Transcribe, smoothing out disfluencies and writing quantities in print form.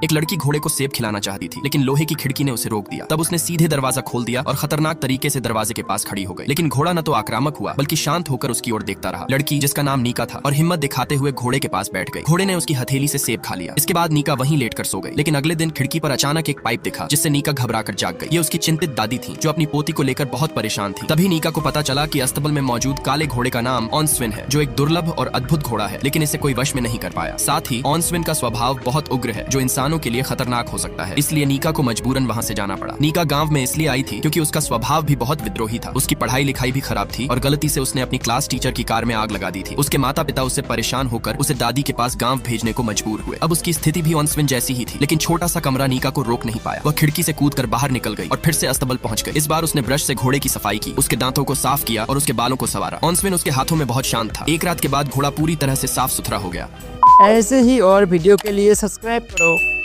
एक लड़की घोड़े को सेब खिलाना चाहती थी, लेकिन लोहे की खिड़की ने उसे रोक दिया। तब उसने सीधे दरवाजा खोल दिया और खतरनाक तरीके से दरवाजे के पास खड़ी हो गई। लेकिन घोड़ा न तो आक्रामक हुआ, बल्कि शांत होकर उसकी ओर देखता रहा। लड़की, जिसका नाम नीका था, और हिम्मत दिखाते हुए घोड़े के पास बैठ गई। घोड़े ने उसकी हथेली से सेब खा लिया। इसके बाद नीका वहीं लेटकर सो गई। लेकिन अगले दिन खिड़की पर अचानक एक पाइप दिखा, जिससे नीका घबराकर जाग गई। ये उसकी चिंतित दादी थी, जो अपनी पोती को लेकर बहुत परेशान थी। तभी नीका को पता चला कि अस्तबल में मौजूद काले घोड़े का नाम ऑनस्विन है, जो एक दुर्लभ और अद्भुत घोड़ा है, लेकिन इसे कोई वश में नहीं कर पाया। साथ ही ऑनस्विन का स्वभाव बहुत उग्र है, जो इंसानों के लिए खतरनाक हो सकता है। इसलिए नीका को मजबूरन वहां से जाना पड़ा। नीका गांव में इसलिए आई थी क्योंकि उसका स्वभाव भी बहुत विद्रोही था। उसकी पढ़ाई लिखाई भी खराब थी और गलती से उसने अपनी क्लास टीचर की कार में आग लगा दी थी। उसके माता पिता उससे परेशान होकर उसे दादी के पास गांव भेजने को मजबूर हुए। अब उसकी स्थिति भी ऑनस्विन जैसी ही थी, लेकिन छोटा सा कमरा नीका को रोक नहीं पाया। वह खिड़की से कूदकर बाहर निकल गई और फिर से अस्तबल पहुंच गई। इस बार उसने ब्रश से घोड़े की सफाई की, उसके दांतों को साफ किया और उसके बालों को संवारा। ऑनस्विन उसके हाथों में बहुत शांत था। एक रात के बाद घोड़ा पूरी तरह से साफ सुथरा हो गया। ऐसे ही और वीडियो के लिए सब्सक्राइब करो।